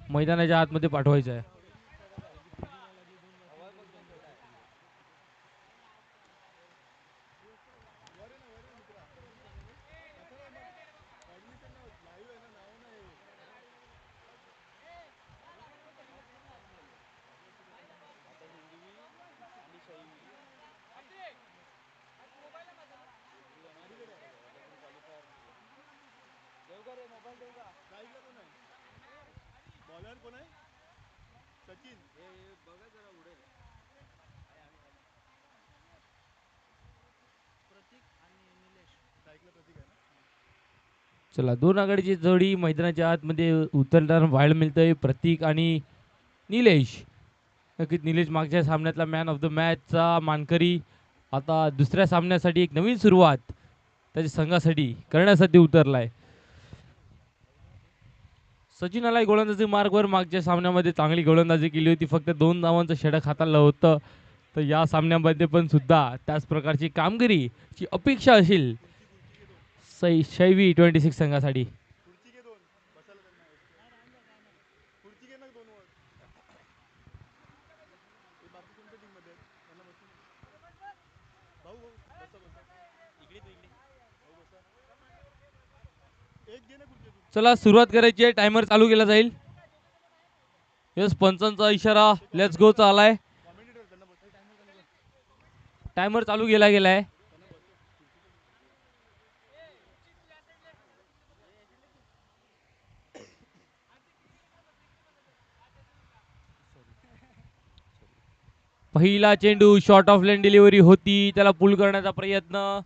मैदानाच्या आतमध्ये पाठवायचं आहे. चला, दोन आघाडीची जोडी मैदानाच्या आतमध्ये उतरताना पाहायला मिळतंय. प्रतीक आणि निलेश. नक्कीच निलेश मागच्या सामन्यातला मॅन ऑफ द मॅचचा मानकरी आता दुसऱ्या सामन्यासाठी एक नवीन सुरुवात त्याच्या संघासाठी करण्यासाठी उतरलाय. सचिन आलाय गोलंदाजी मार्गवर. मागच्या सामन्यामध्ये चांगली गोलंदाजी केली होती, फक्त 2 धावांचं षटक हाताळलं होतं. तर या सामन्यामध्ये पण सुद्धा त्याच प्रकारची कामगिरीची अपेक्षा असेल शैवी 26 संघासाठी. चला, सुरुवात करायची आहे. टायमर चालू केला जाईल. यस, पंचांचा इशारा लेट्स गोचा आलाय. टायमर चालू केला गेलाय. पहिला चेंडू शॉर्ट ऑफ लाईन डिलिव्हरी होती, त्याला पुल करण्याचा प्रयत्न.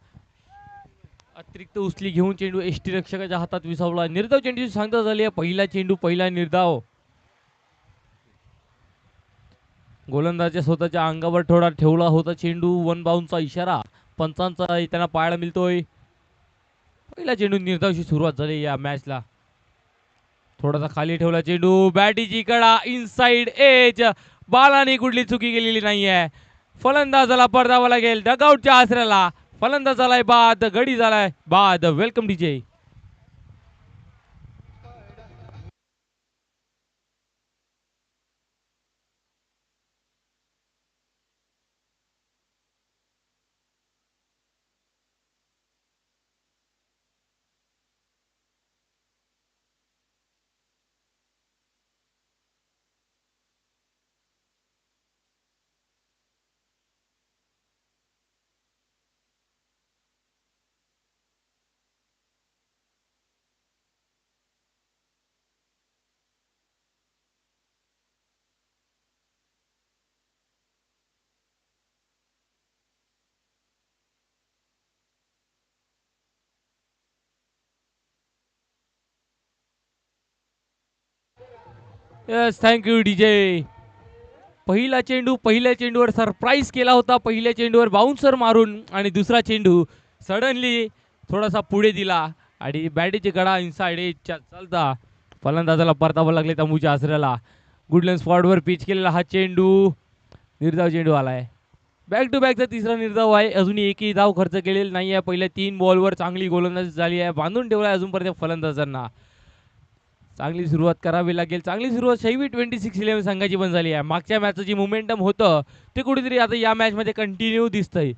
अतिरिक्त उचली घेऊन चेंडू एसटी रक्षकाच्या हातात विसावला. निर्धाव चेंडूची सांगता झाली आहे. पहिला चेंडू, पहिला निर्धाव. गोलंदाजाच्या स्वतःच्या अंगावर थोडा ठेवला होता चेंडू. 1 बाउन्सचा इशारा पंचांचा त्यांना पाहायला मिळतोय. पहिला चेंडू निर्धावशी सुरुवात झाली या मॅचला. थोडासा खाली ठेवला चेंडू. बॅटीची कडा इनसाइड एज. बालाने कुठली चुकी केलेली नाहीये. फलंदाजाला परतावा लागेल डगआउटच्या आसऱ्याला. फलंदाज झालाय बाद, गडी झालाय बाद. Welcome DJ. Yes, thank you DJ. पहिला चेंडू, पहिल्या चेंडूवर सरप्राईज केला होता. पहिल्या चेंडूवर बाउन्सर मारून आणि दुसरा चेंडू सडनली थोडासा पुढे दिला आणि बॅटीची कडा इनसाइड एजच्या चालता फलंदाजाला परतावा लागले तंबूच्या आसऱ्याला. गुडलँड स्पॉटवर पिच केलेला हा चेंडू निर्धाव चेंडू आलाय. बॅक टू बॅकचा तिसरा निर्धाव आहे. अजूनही एकही धाव खर्च केलेला नाही आहे. पहिल्या 3 बॉलवर चांगली गोलंदाजी झाली आहे. बांधून ठेवला आहे अजूनपर्यंत फलंदाजांना. चांगली सुरुवात करावी लागेल. चांगली सुरुवात शैवी 26-11 संघाची पण झाली आहे. मागच्या मॅचचं जी मोमेंटम होतं ते कुठेतरी आता या मॅचमध्ये कंटिन्यू दिसतंय.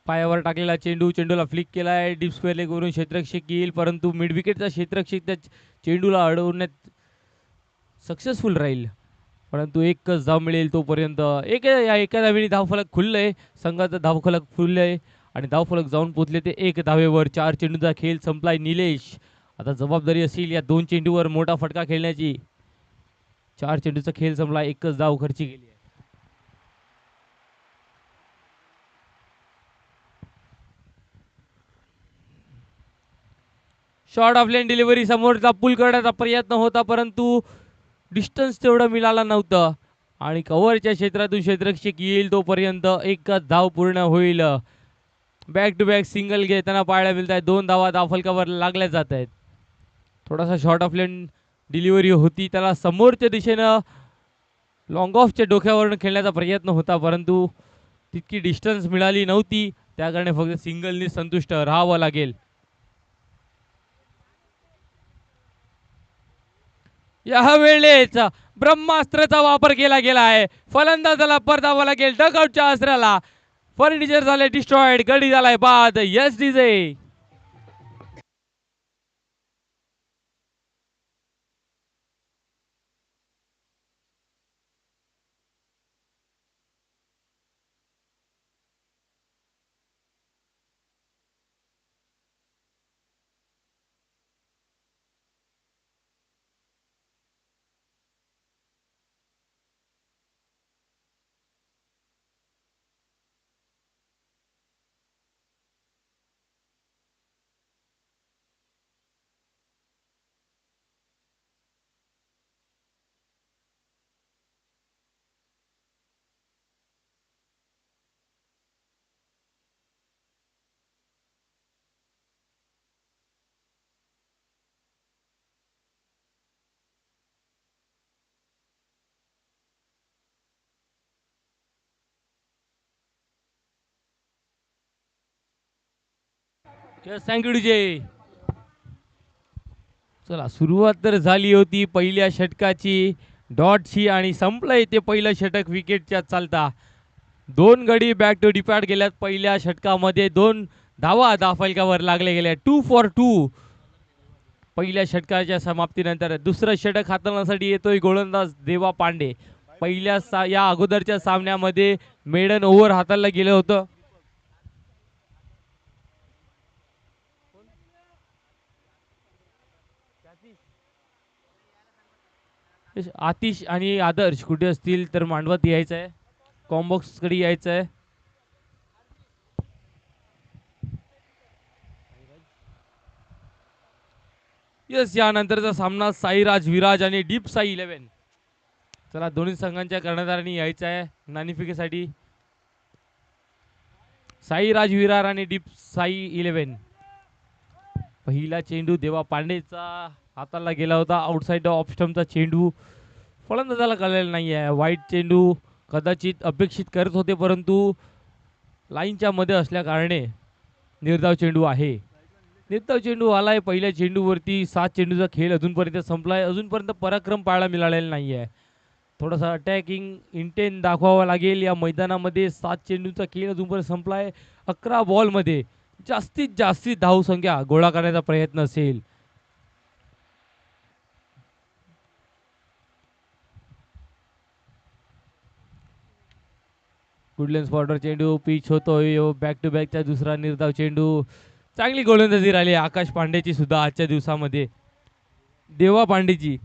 पायावर टाकलेला चेंडू, चेंडूला फ्लिक केलाय. डीप स्क्वेअर लेग वरून क्षेत्ररक्षक येईल, परंतु मिड विकेटचा क्षेत्ररक्षक त्या चेंडूला अडवण्यात सक्सेसफुल राहील. परंतु एकच धाव मिळेल तोपर्यंत. एका धावेने धावफलक खुललंय. संघाचं धावफलक खुललंय आणि धावफलक जाऊन पोचले ते 1 धावेवर. 4 चेंडूचा खेळ संपलाय. निलेश आता जबाबदारी असेल या 2 चेंडूवर मोठा फटका खेळण्याची. 4 चेंडूचा खेळ संपला, एकच धाव खर्ची गेली आहे. शॉर्ट ऑफ लेन डिलिव्हरी, समोरचा पुल करण्याचा प्रयत्न होता, परंतु डिस्टन्स तेवढं मिळालं नव्हतं आणि कव्हरच्या क्षेत्रातून क्षेत्ररक्षक येईल तोपर्यंत एकच धाव पूर्ण होईल. बॅक टू बॅक सिंगल घेताना पाहायला मिळत आहे. 2 धावा धावफलकावर लागल्या जात आहेत. थोडासा शॉर्ट ऑफ लेन डिलिव्हरी होती, त्याला समोरच्या दिशेनं लॉंग ऑफच्या डोक्यावरून खेळण्याचा प्रयत्न होता, परंतु तितकी डिस्टन्स मिळाली नव्हती. त्या कारणे फक्त सिंगलनी संतुष्ट राहावं लागेल. या वेळेस ब्रह्मास्त्राचा वापर केला गेला आहे. फलंदाजाला परतावा लागेल डगआउटच्या अस्त्राला. फर्निचर झाले डिस्ट्रॉइड, गडी झालाय बाद. Yes DJ. Thank you DJ. चला सुरुवात तर झाली होती पहिल्या षटकाची डॉटची आणि संपलंय ते पहिलं षटक विकेटच्या चालता. दोन गडी बॅक टू डिपॅट गेल्यात पहिल्या षटकामध्ये. दोन धावा धाफलकावर लागले गेल्या. 2 फॉर 2 पहिल्या षटकाच्या समाप्तीनंतर. दुसरं षटक हाताळण्यासाठी येतोय गोलंदाज देवा पांडे. या अगोदरच्या सामन्यामध्ये मेडन ओव्हर हाताळलं गेलं होतं. आतिश आणि आदर्श कुठे असतील तर मांडवत यायचं आहे, कॉम्बॉक्स कडे यायचं आहे. यस, यानंतरचा सामना साईराज विराज आणि डीप साई 11. चला दोन्ही संघांच्या कर्णधारांनी यायचं आहे नाणेफेकीसाठी. साईराज विरार आणि डीप साई 11. पहिला चेंडू देवा पांडेचा हाताला गेला होता. आउटसाइड ऑफ स्टंपचा चेंडू फलंदाजाला कळलेला नाही आहे. वाईट चेंडू कदाचित अपेक्षित करत होते, परंतु लाईनच्या मध्ये असल्या कारणे निर्धाव चेंडू आहे. निर्धाव चेंडू आलाय. पहिल्या चेंडूवरती 7 चेंडूचा खेळ अजूनपर्यंत संपलाय. अजूनपर्यंत पराक्रम पाहायला मिळालेला नाही आहे. थोडासा अटॅकिंग इंटेन दाखवावा लागेल या मैदानामध्ये. 7 चेंडूचा खेळ अजूनपर्यंत संपलाय. 11 बॉलमध्ये जास्तीत जास्त धावसंख्या गोळा करण्याचा प्रयत्न असेल. गुडलँड स्पॉटर चेंडू पिच होतोय. बॅक टू बॅकचा दुसरा निर्धाव चेंडू. चांगली गोलंदाजी राहिली आकाश पांडेची सुद्धा आजच्या दिवसामध्ये. देवा पांडेची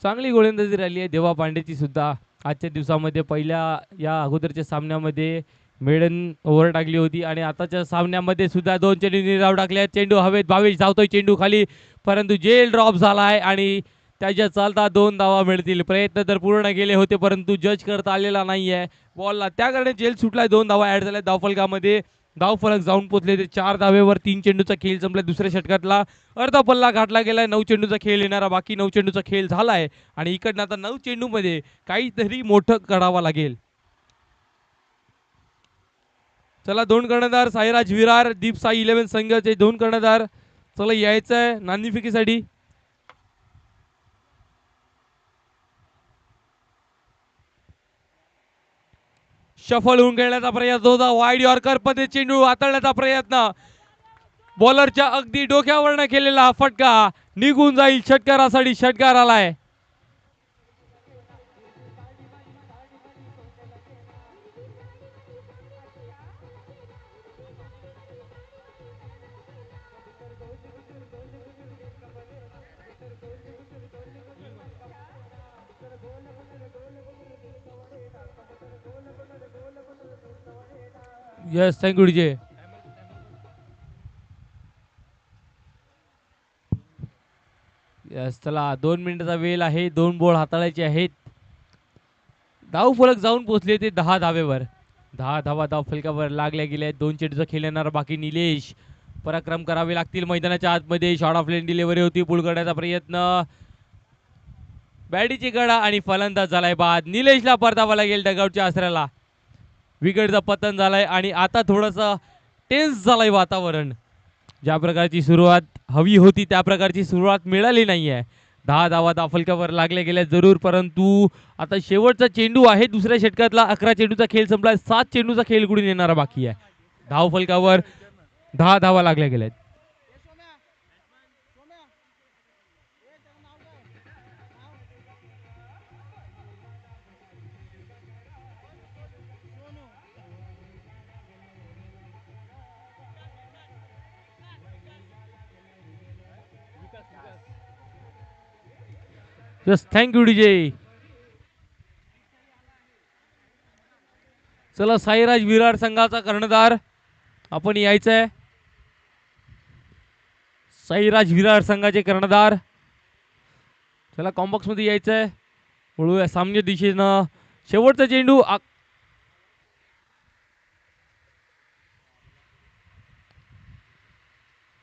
चांगली गोलंदाजी राहिली आहे देवा पांडेची सुद्धा आजच्या दिवसामध्ये. पहिल्या या अगोदरच्या सामन्यामध्ये मेडन ओव्हर टाकली होती आणि आताच्या सामन्यामध्ये सुद्धा 2 चेंडू निर्धाव टाकले. चेंडू हवेत, 22 धावतोय चेंडू खाली, परंतु जेल ड्रॉप झाला आहे आणि त्याच्या चालता 2 धावा मिळतील. प्रयत्न तर पूर्ण केले होते, परंतु जज करता आलेला नाही आहे बॉलला. त्या कारणे जेल सुटलाय. 2 धावा ऍड झाल्या धावफलकामध्ये. धावफलक जाऊन पोचले ते 4 धावेवर. 3 चेंडूचा खेळ संपला. दुसऱ्या षटकातला अर्धा पल्ला गाठला गेलाय. 9 चेंडूचा खेळ येणारा बाकी. 9 चेंडूचा खेळ झालाय आणि इकडनं आता 9 चेंडूमध्ये काहीतरी मोठं करावं लागेल. चला 2 कर्णधार साईराज विरार दीप साई 11 संघाचे 2 कर्णधार चला यायचं आहे नाणेफेकीसाठी. शफल होऊन खेळण्याचा प्रयत्न होता. वाईड यॉर्कर मध्ये चेंडू हाताळण्याचा प्रयत्न. बॉलरच्या अगदी डोक्यावरनं केलेला फटका निघून जाईल. षटकारासाठी षटकार आलाय. Yes, thank you DJ. यस, चला 2 मिनिटाचा वेळ आहे. 2 बॉल हाताळायचे आहेत. धाव फलक जाऊन पोहोचले ते 10 धावेवर. 10 धावा धाव फलकावर लागल्या गेल्या. 2 चेंडूचा खेळ येणार बाकी. निलेश पराक्रम करावे लागतील मैदानाच्या आतमध्ये. शॉर्ट ऑफ लेन डिलिव्हरी होती. पुढ करण्याचा प्रयत्न. बॅडीची गडा आणि फलंदाज झालाय बाद. निलेशला परतावा लागेल डगआउटच्या आसऱ्याला. विकेटचं पतन झालंय आणि आता थोडंसं टेन्स झालंय वातावरण. ज्या प्रकारची सुरुवात हवी होती त्या प्रकारची सुरुवात मिळाली नाहीये. 10 धावा धावफलकावर लागल्या गेल्या जरूर, परंतु आता शेवटचा चेंडू आहे दुसऱ्या षटकातला. 11 चेंडूचा खेळ संपलाय. 7 चेंडूचा खेळ कुठून येणारा बाकी आहे. धावफलकावर 10 धावा लागल्या गेल्यात. Yes, thank you DJ. चला, साईराज विरार संघाचा कर्णधार आपण यायचंय. साईराज विरार संघाचे कर्णधार, चला कॉम्बॉक्स मध्ये यायचंय. वळूया सामने दिशेनं. शेवटचा चेंडू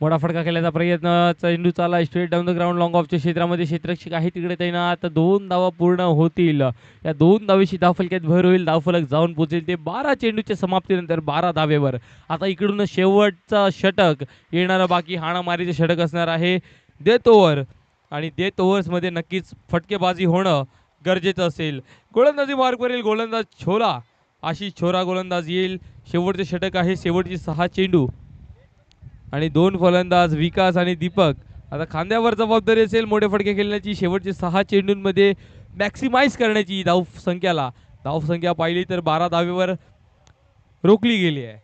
मोठा फटका खेळण्याचा प्रयत्न. चेंडू चाला straight down the ground long ऑफच्या क्षेत्रामध्ये. क्षेत्ररक्षक आहे तिकडे तैनात. 2 धावा पूर्ण होतील. या 2 धावेशी धावफलक्यात भर होईल. धावफलक जाऊन पोहोचेल ते 12 चेंडूच्या समाप्तीनंतर 12 धावेवर. आता इकडून शेवटचा षटक येणारा बाकी. हाणामारीचं षटक असणार आहे डेथ ओव्हर, आणि डेथ ओव्हर्समध्ये नक्कीच फटकेबाजी होणं गरजेचं असेल. गोलंदाजी मार्कवर येईल गोलंदाज छोरा. आशिष छोरा गोलंदाज येईल. शेवटचे षटक आहे. शेवटचे 6 चेंडू आणि 2 फलंदाज विकास आणि दीपक. आता खांद्यावर जबाबदारी असेल मोठे फटके खेळण्याची. शेवटचे 6 चेंडूंमध्ये मॅक्सिमाइज करण्याची धावसंख्याला. धावसंख्या पाहिली तर 12 धावेवर रोखली गेली आहे.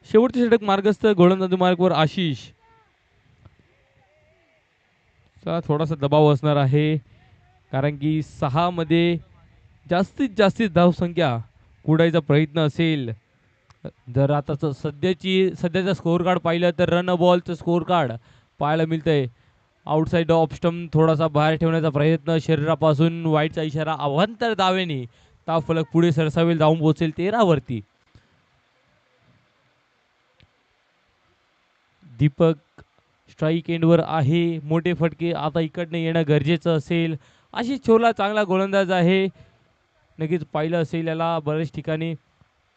शेवटचे षटक मार्गस्थ. गोलंदाजी मार्गवर आशिष. थोडासा दबाव असणार आहे, कारण की 6 मध्ये जास्तीत जास्त धावसंख्या कुडायचा प्रयत्न असेल. जर आता सध्याचा स्कोअर कार्ड पाहिलं तर रन बॉलचं स्कोअर कार्ड पाहायला मिळतंय. आउटसाइड ऑफ स्टंप थोडासा बाहेर ठेवण्याचा प्रयत्न. शरीरापासून वाईटचा इशारा. अवांतर दावेने धावफलक पुढे सरसावेल. धावून पोहोचेल 13 वरती. दीपक स्ट्राईक एंडवर आहे. मोठे फटके आता इकडनं येणं गरजेचं असेल. आशिष छोला चांगला गोलंदाज आहे, नक्कीच पाहिलं असेल याला बऱ्याच ठिकाणी.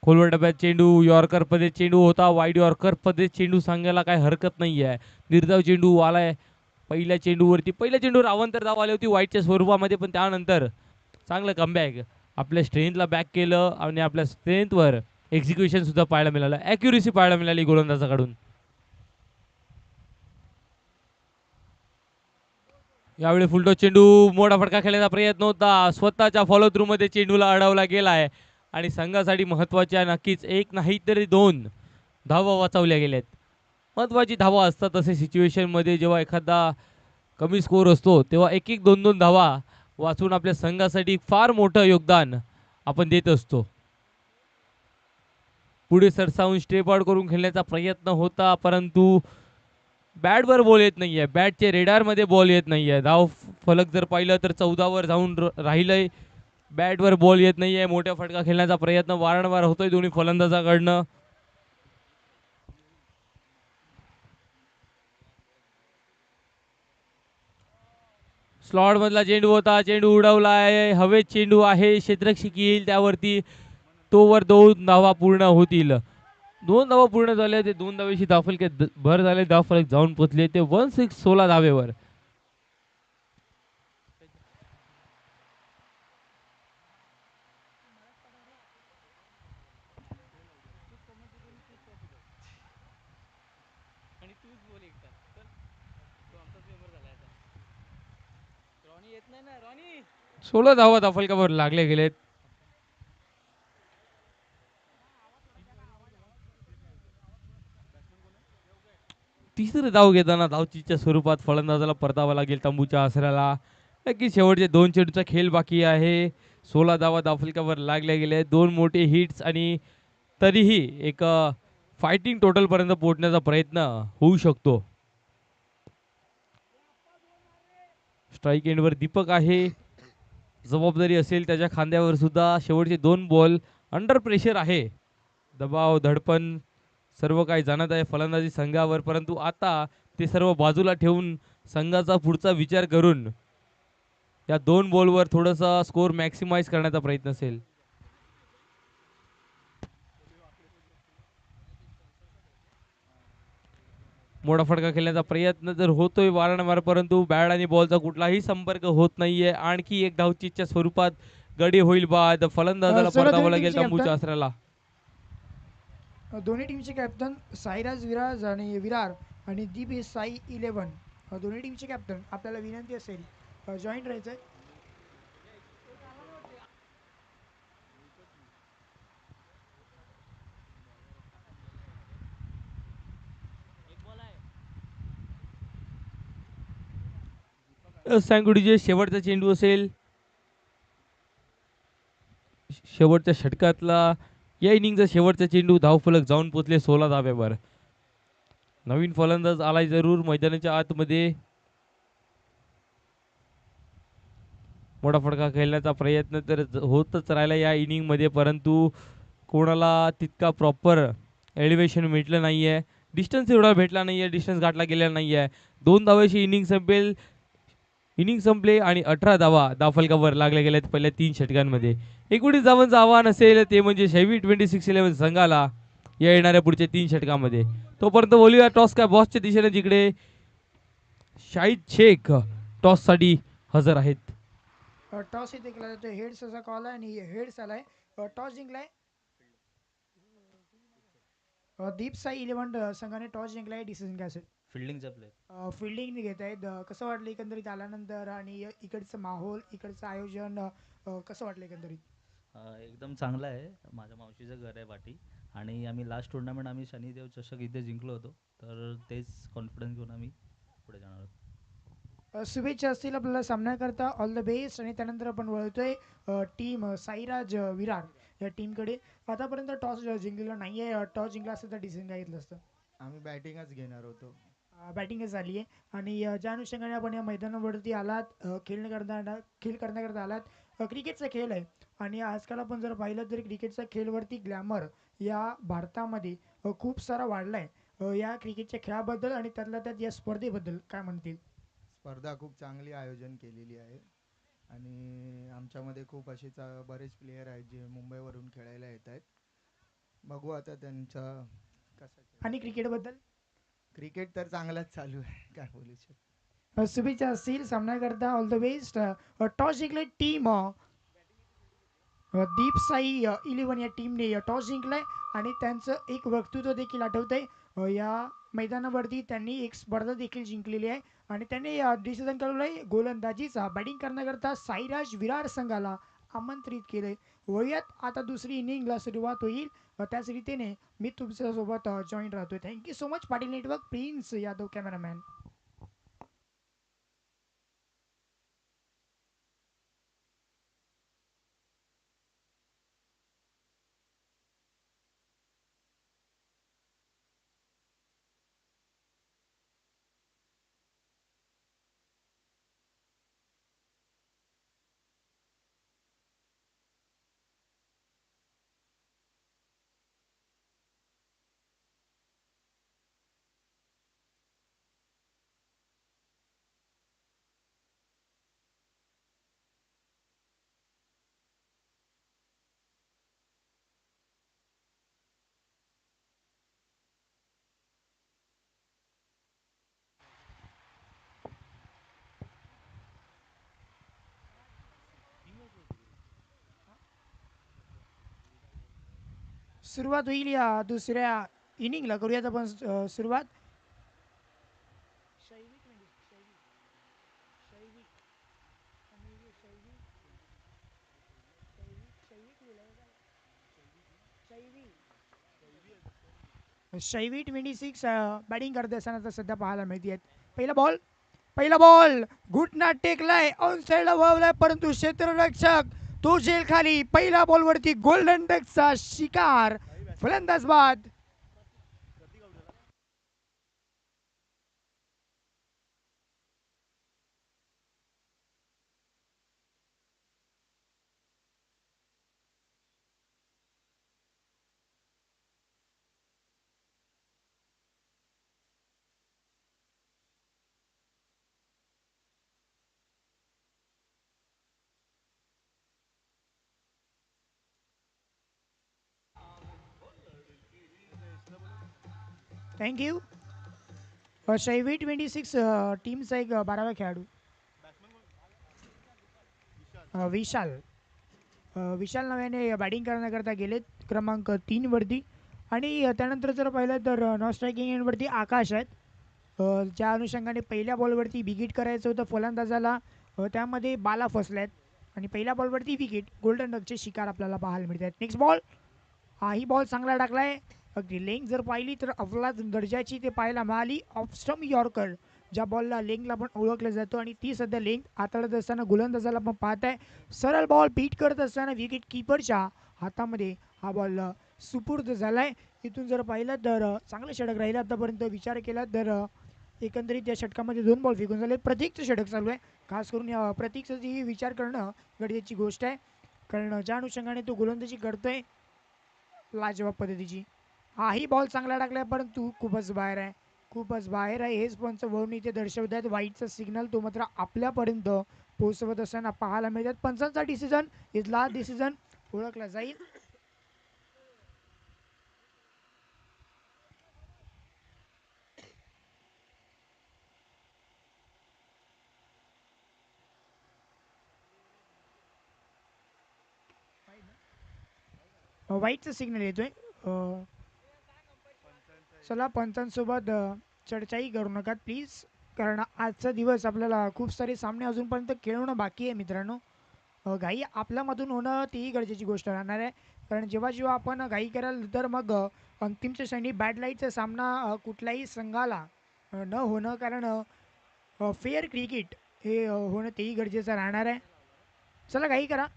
खोलवर डब्यात चेंडू, यॉर्कर पद्धत चेंडू होता. वाईड यॉर्कर पद्धत चेंडू सांगायला काय हरकत नाही आहे. निर्धाव चेंडू आलाय पहिल्या चेंडूवरती. पहिल्या चेंडूवर अवांतर धाव आली होती वाईटच्या स्वरूपामध्ये, पण त्यानंतर चांगलं कमबॅक. आपल्या स्ट्रेंथला बॅक केलं आणि आपल्या स्ट्रेंथवर एक्झिक्युशन सुद्धा पाहायला मिळालं. ॲक्युरेसी पाहायला मिळाली गोलंदाजाकडून. यावेळी फुलटो चेंडू. मोठा फटका खेळण्याचा प्रयत्न होता. स्वतःच्या फॉलो थ्रू मध्ये चेंडूला अडवला गेलाय आणि संघासाठी महत्त्वाच्या नक्कीच 1 नाही तरी 2 धावा वाचवल्या गेल्यात. महत्त्वाची धावा असतात असे सिच्युएशनमध्ये. जेव्हा एखादा कमी स्कोअर असतो तेव्हा 1-1, 2-2 धावा वाचून आपल्या संघासाठी फार मोठं योगदान आपण देत असतो. पुढे सरसावून स्टेप आउट करून खेळण्याचा प्रयत्न होता, परंतु बॅटवर बॉल येत नाहीये. बॅटचे रेडारमध्ये बॉल येत नाहीये. धाव फलक जर पाहिलं तर 14 वर जाऊन राहिलंय. बॅटवर बॉल येत नाहीये. मोठ्या फटका खेळण्याचा प्रयत्न वारंवार होतोय दोन्ही फलंदाजाकडनं. स्लॉट मधला चेंडू होता. चेंडू उडवलाय. हवेत चेंडू आहे. क्षेत्ररक्षक येईल त्यावरती. तोवर 2 धावा पूर्ण होतील. 2 धावा पूर्ण झाल्या. ते 2 धावेशी धावफलक्यात भर झाले. धावफलक जाऊन पोचले ते 16 16 धावेवर. सोळा धावा धावफलकावर लागले गेलेत. तिसरी धाव घेताना धावचीच्या स्वरूपात फलंदाजाला परतावा लागेल तंबूच्या आसऱ्याला. नक्कीच शेवटचे 2 चेंडूचा खेळ बाकी आहे. 16 धावा धावफलकावर लागल्या गेल्या. 2 मोठे हिट्स आणि तरीही एक फायटिंग टोटल पर्यंत पोहोचण्याचा प्रयत्न होऊ शकतो. स्ट्राईक एंडवर दीपक आहे. जबाबदारी असेल त्याच्या खांद्यावर सुद्धा. शेवटचे 2 बॉल अंडर प्रेशर आहे. दबाव धडपण सर्व काही जाणत आहे फलंदाजी संघावर, परंतु आता ते सर्व बाजूला ठेवून संघाचा पुढचा विचार करून या 2 बॉलवर थोडासा स्कोर मॅक्सिमाइज करण्याचा प्रयत्न असेल. मोठा फटका खेळण्याचा प्रयत्न तर होतोय वारंवार, परंतु बॅट आणि बॉलचा कुठलाही संपर्क होत नाहीये. आणखी एक धावचीच्या स्वरूपात गडी होईल बाद. फलंदाजाला चला परतावं दोन्ही लागेल टीमचे तंबूच्या आसऱ्याला. दोन्ही टीमचे कॅप्टन साईराज विराज आणि विरार आणि दीप हे साई 11. दोन्ही टीमचे कॅप्टन आपल्याला विनंती असेल जॉईन राहायचं. सांगुडीचे शेवटचा चेंडू असेल. शेवटच्या षटकातला या इनिंगचा शेवटचा चेंडू. धावफलक जाऊन पोचले 16 धाब्यावर. नवीन फलंदाज आलाय जरूर मैदानाच्या आतमध्ये. मोठा फटका खेळण्याचा प्रयत्न तर होतच राहिला या इनिंगमध्ये, परंतु कोणाला तितका प्रॉपर एलिव्हेशन भेटलं नाही आहे. डिस्टन्स एवढा भेटला नाही आहे. डिस्टन्स गाठला गेलेला नाही आहे. 2 धावाशी इनिंग संपेल. इनिंग संपले आणि 18 धावा धावफलकावर लागल्या गेल्यात पहिल्या 3 षटकांमध्ये. 19 धावांचं आव्हान असेल ते म्हणजे शैवी 26-11 संघाला या येणाऱ्या पुढच्या 3 षटकामध्ये. तोपर्यंत बोलूया टॉस का बॉसच्या दिशेने, जिकडे शाहिद शेख टॉससाठी हजर आहेत. टॉस इथे केला जातो. हेड्स असा कॉल आहे आणि हेड्स आलाय. टॉस जिंकलाय दीप साई 11 संघाने. टॉस जिंकलाय. डिसिजन काय असेल? फिल्डिंगचा प्लेअर. फिल्डिंग घेत आहेत. कसं वाटलं एकंदरीत आल्यानंतर आणि इकडचं माहोल इकडचं आयोजन कसं वाटलं एकंदरीत? एकदम चांगला आहे. माझ्या मावशीचं घर आहे वाटी आणि आम्ही लास्ट टुर्नामेंट आम्ही शनिदेव चषक इथे जिंकलो होतो, तर तेच कॉन्फिडन्स घेऊन आम्ही पुढे जाणार आहोत. शुभेच्छा असतील आपल्याला सामन्याकरता. All the best. आणि त्यानंतर आपण वळतोय टीम साईराज विरार या टीमकडे. आतापर्यंत टॉस जिंकलेला नाही आहे. टॉस जिंकला असतं तर डिसिजन काय घेतलं असतं? आम्ही बॅटिंगच घेणार होतो. बॅटिंगच झाली आहे. आणि ज्या अनुषंगाने आपण या मैदानावरती आलात, खेळ करण्याकरता आलात. क्रिकेटचा खेळ आहे आणि आजकाल आपण जर पाहिलं तर क्रिकेटचा खेळवरती ग्लॅमर या भारतामध्ये खूप सारा वाढला आहे. या क्रिकेटच्या खेळाबद्दल आणि त्यातल्या त्यात या स्पर्धेबद्दल काय म्हणतील? स्पर्धा खूप चांगली आयोजन केलेली आहे आणि आमच्यामध्ये खूप असे बरेच प्लेयर आहेत जे मुंबईवरून खेळायला येत आहेत. बघू आता त्यांचा कसं. आणि क्रिकेटबद्दल? क्रिकेट तर चांगलाच चालू आहे, काय बोलू शकतो. शुभेच्छा असतील सामन्याकरता. All the best. टॉस जिंकले टीम दीप साई 11 या टीमने टॉस जिंकलाय आणि त्यांचं एक वक्तृत्व देखील आठवतंय. या मैदानावरती त्यांनी एक स्पर्धा देखील जिंकलेली आहे आणि त्यांनी डिसिजन कळवलंय गोलंदाजीचा. बॅटिंग करण्याकरता साईराज विरार संघाला आमंत्रित केलंय. वळूयात आता दुसरी इनिंगला सुरुवात होईल. त्याच रीतीने मी तुमच्यासोबत जॉईन राहतोय. Thank you so much Patil network. Prince Yadav cameraman. सुरुवात होईल या दुसऱ्या इनिंगला. करूयात आपण सुरुवात. शैवी 26 बॅटिंग करत असताना सध्या पाहायला मिळते आहेत. पहिला बॉल घुटना टेकलाय. ऑन साईडला वळवलाय परंतु क्षेत्ररक्षक तो झेल खाली. पहिल्या बॉलवरती गोल्डन डकचा शिकार फलंदाज बाद. थँक्यू. शैवी 26 टीमचा एक 12वा खेळाडू विशाल. विशाल नव्याने बॅटिंग करण्याकरता गेलेत क्रमांक 3 वरती. आणि त्यानंतर जर पाहिलं तर नॉन स्ट्रायकिंग एंडवरती आकाश आहेत. ज्या अनुषंगाने पहिल्या बॉलवरती विकेट करायचं होतं फलंदाजाला, त्यामध्ये बाला फसल्यात आणि पहिल्या बॉलवरती विकेट. गोल्डन डकचे शिकार आपल्याला पाहायला मिळतात. Next ball. हाही बॉल चांगला टाकलाय. अगदी लेंग जर पाहिली तर अफलात दर्जाची ते पाहायला मिळाली. ऑफ स्टंप यॉर्कर, ज्या बॉलला लेंगला पण ओळखलं जातं आणि ती सध्या लेंग हाताळत असताना गोलंदाजाला पण पाहत आहे. सरळ बॉल बीट करत असताना विकेट किपरच्या हातामध्ये हा बॉल सुपूर्द झालाय. इथून जर पाहिलं तर चांगलं षटक राहिलं आतापर्यंत. विचार केला तर एकंदरीत या षटकामध्ये 2 बॉल फेकून झाले. प्रतीकचं षटक चालू आहे. खास करून या प्रतीकचं विचार करणं गरजेची गोष्ट आहे, कारण ज्या अनुषंगाने तो गोलंदाजी करतोय लाजवाब पद्धतीची. हाही बॉल चांगला टाकलाय परंतु खूपच बाहेर आहे. खूपच बाहेर आहे हेच पंच वरून इथे दर्शवत आहेत. वाईटचा सिग्नल तो मात्र आपल्यापर्यंत पोहोचवत असताना पाहायला मिळतात. पंचांचा डिसिजन इथला डिसिजन ओळखला जाईल. वाईटचा सिग्नल येतोय. चला पंचांसोबत चर्चाही करू नका प्लीज, कारण आजचा दिवस आपल्याला खूप सारे सामने अजूनपर्यंत खेळवणं बाकी आहे मित्रांनो. घाई आपल्यामधून होणं तीही गरजेची गोष्ट राहणार आहे, कारण जेव्हा जेव्हा आपण घाई कराल तर मग अंतिमच्या क्षणी बॅड लाईटचा सामना कुठल्याही संघाला न होणं, कारण फेअर क्रिकेट हे होणं तेही गरजेचं राहणार आहे. चला घाई करा.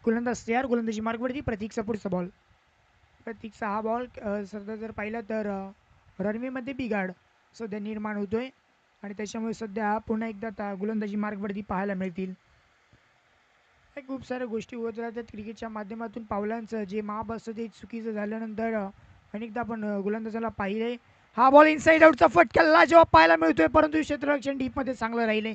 गोलंदाज तयार. गोलंदाजी मार्गवरती प्रतीकचा पुढचा बॉल. प्रतीकचा हा बॉल सध्या जर पाहिलं तर रनवेमध्ये बिघाड सध्या निर्माण होतोय आणि त्याच्यामुळे सध्या पुन्हा एकदा गोलंदाजी मार्गवरती पाहायला मिळतील. खूप साऱ्या गोष्टी होत राहतात क्रिकेटच्या माध्यमातून. पावलांचं जे माप असतं ते चुकीचं झाल्यानंतर अनेकदा आपण गोलंदाजाला पाहिले. हा बॉल इनसाइड आउटचा फटका जेव्हा पाहायला मिळतोय, परंतु क्षेत्ररक्षण डीपमध्ये चांगलं राहिले.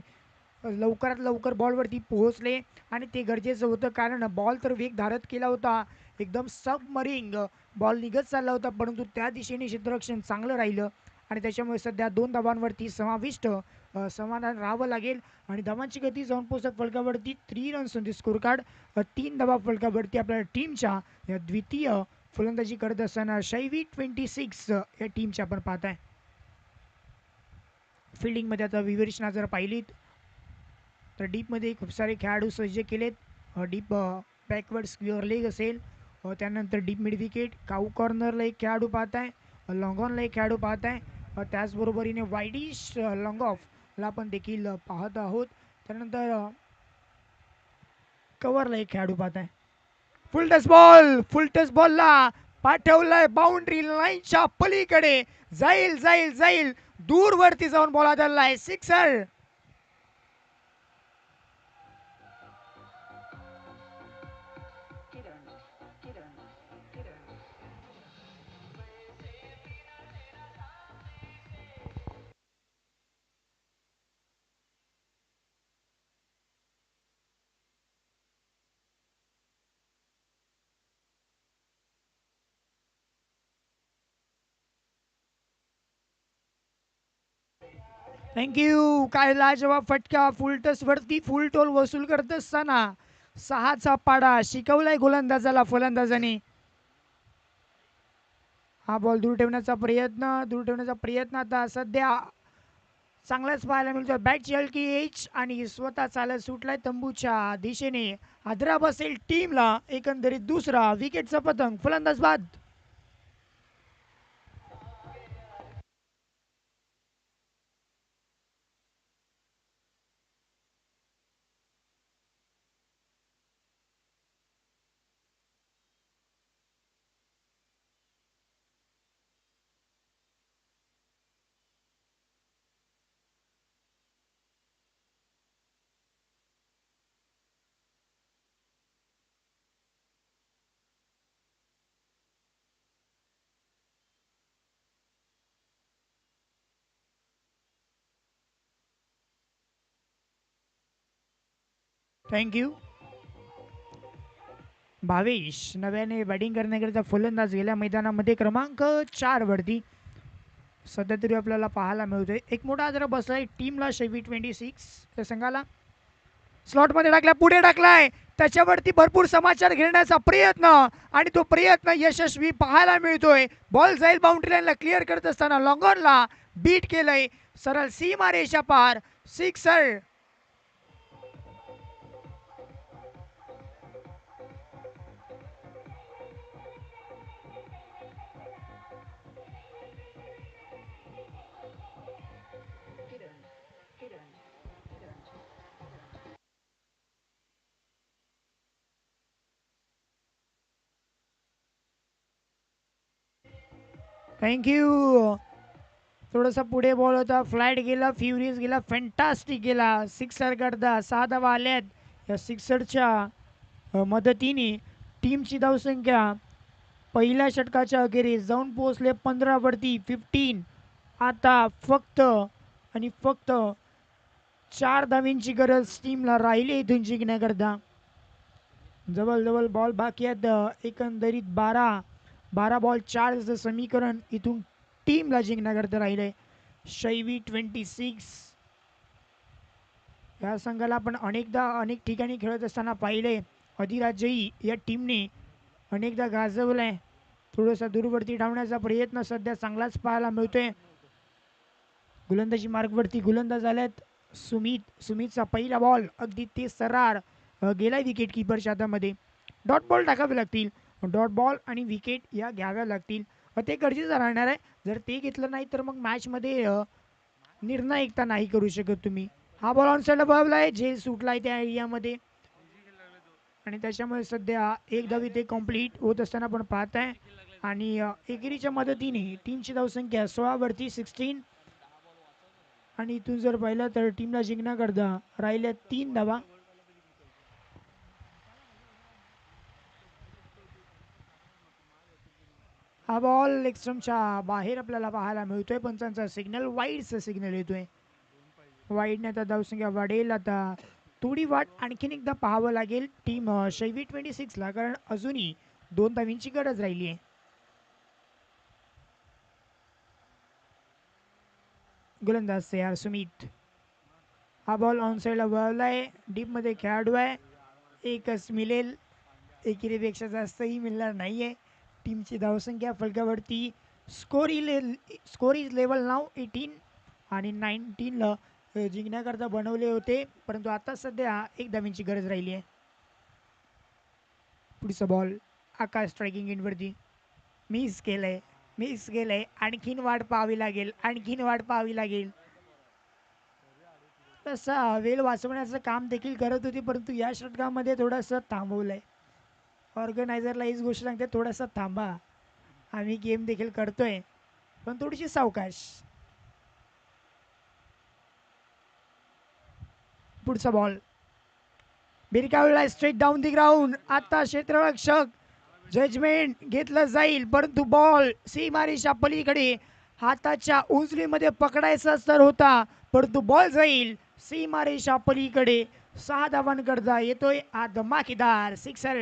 लवकरात लवकर बॉलवरती पोहोचले आणि ते गरजेचं होतं, कारण बॉल तर वेग धारत केला होता. एकदम सबमरीन बॉल निघत चालला होता, परंतु त्या दिशेने क्षेत्ररक्षण चांगलं राहिलं आणि त्याच्यामुळे सध्या 2 धावांवरती समाविष्ट समाधान राहावं लागेल. आणि धावांची गती जाऊन पोहोचत फलकावरती 3 runs on the score card. 3 धावा फलकावरती आपल्या टीमच्या या द्वितीय फलंदाजी करत असताना शैवी 26 या टीमच्या आपण पाहताय. फिल्डिंगमध्ये आता विवेचना जर पाहिलीत तर डीपमध्ये खूप सारे खेळाडू सज्ज केलेत. डीप बॅकवर्ड स्क्वेअर लेग असेल, त्यानंतर डीप मिड विकेट, काऊ कॉर्नरला एक खेळाडू पाहत आहे, लॉंग ऑनला एक खेळाडू पाहत आहे, त्याचबरोबरीने वाईडिश लॉंग ऑफला आपण देखील पाहत आहोत. त्यानंतर कव्हरला एक खेळाडू पाहत आहे. फुल टच बॉलला पाठवलाय बाउंड्री लाईनच्या पलीकडे. जाईल जाईल जाईल दूरवरती जाऊन बॉल आदळलाय. सिक्सर. थँक्यू. काय लाजवाब फटका. फुल टच वरती फुल टोल वसूल करत असताना 6चा पाडा शिकवलाय गोलंदाजाला फलंदाजाने. हा बॉल दूर ठेवण्याचा प्रयत्न आता सध्या चांगलाच पाहायला मिळतो. बॅटची हलकी एज आणि स्वतः चालत सुटलाय तंबूच्या दिशेने. आदरा बसेल टीमला एकंदरीत दुसरा विकेटचा पतंग. फलंदाज बाद. थँक्यू. भावेश नव्याने बॅटिंग करण्याकरिता फलंदाज गेल्या मैदानामध्ये क्रमांक 4 वरती सध्या तरी आपल्याला पाहायला मिळतोय. एक मोठा आदर बसलाय टीमला शेवी 26 या संघाला. स्लॉटमध्ये टाकला, पुढे टाकलाय, त्याच्यावरती भरपूर समाचार घेण्याचा प्रयत्न आणि तो प्रयत्न यशस्वी पाहायला मिळतोय. बॉल जाईल बाउंड्री लाईनला क्लिअर करत असताना लॉंगॉनला बीट केलंय सरळ सीमारेषा पार. सिक्सर. थँक्यू. थोडासा पुढे बॉल होता, फ्लाईट गेला, फ्युरियस गेला, फॅन्टास्टिक गेला. सिक्सर करता 6 धावा आल्यात. या सिक्सरच्या मदतीने टीमची धावसंख्या पहिल्या षटकाच्या अखेरीस जाऊन पोहोचले 15 वरती 15. आता फक्त आणि फक्त 4 धावींची गरज टीमला राहिली इथून जिंकण्याकरता. जवळ बॉल बाकी आहेत. एकंदरीत 12 बॉल 4 समीकरण इथून टीमला जिंकण्याकरता राहिले. शैवी 26 या संघाला आपण अनेक ठिकाणी खेळत असताना पाहिले. अधिराज्यही या टीमने अनेकदा गाजवलंय. थोडासा दूरवरती धावण्याचा प्रयत्न सध्या चांगलाच पाहायला मिळतोय. गोलंदाजी मार्गवरती गोलंदाज आलेत. सुमितचा पहिला बॉल अगदी ते सरार गेलाय विकेट किपरच्या हातामध्ये. डॉट बॉल टाकावे लागतील. डॉट बॉल आणि विकेट या घ्याव्या लागतील. ते गरजेचं राहणार आहे. जर ते घेतलं नाही तर मग मॅचमध्ये निर्णायकता नाही करू शकत तुम्ही. हा बॉल ऑन साईडला बळवलाय, जे सुटलाय त्या एरियामध्ये आणि त्याच्यामुळे सध्या एक धाव इथे कम्प्लीट होत असताना आपण पाहताय. आणि एकेरीच्या मदतीने टीमची धावसंख्या 16 वरती 16 आणि इथून जर पाहिलं तर टीमला जिंकण्याकरता राहिल्या 3 धावा. हा बॉल लेग स्टंपच्या बाहेर आपल्याला पाहायला मिळतोय. पंचांचा सिग्नल वाईडचा सिग्नल येतोय. वाईडने आता धावसंख्या वाढेल. आता थोडी वाट आणखीन एकदा पाहावं लागेल टीम शैवी 26 ला, कारण अजूनही 2 धावींची गरज राहिली आहे. गोलंदाज तयार सुमित. हा बॉल ऑन साईडला वळवलाय. डीप मध्ये खेळाडू आहे. एकच मिळेल, एकेरीपेक्षा जास्तही मिळणार नाहीये. टीमची धावसंख्या फलकावरती स्कोर इज लेवल नाव 18 आणि 19 ला जिंकण्याकरता बनवले होते, परंतु आता सध्या 1 धावींची गरज राहिली आहे. पुढचा बॉल आकाश स्ट्रायकिंग एंडवरती मिस केलंय. आणखीन वाट पाहावी लागेल. तसा वेळ वाचवण्याचं काम देखील करत होती, परंतु या षटकामध्ये थोडंसं थांबवलंय. ऑर्गनायझरला हीच गोष्ट सांगते, थोडासा थांबा, आम्ही गेम देखील करतोय पण थोडीशी सावकाश. पुढचा बॉल बिरकावला स्ट्रेट डाऊन दी ग्राउंड. आता क्षेत्ररक्षक जजमेंट घेतलं जाईल, परंतु बॉल सीमारेषा पलीकडे हाताच्या उंचलीमध्ये पकडायचा तर होता, परंतु बॉल जाईल सीमारेषा पलीकडे. 6 धावांकरता येतोय हा धमाकेदार सिक्सर.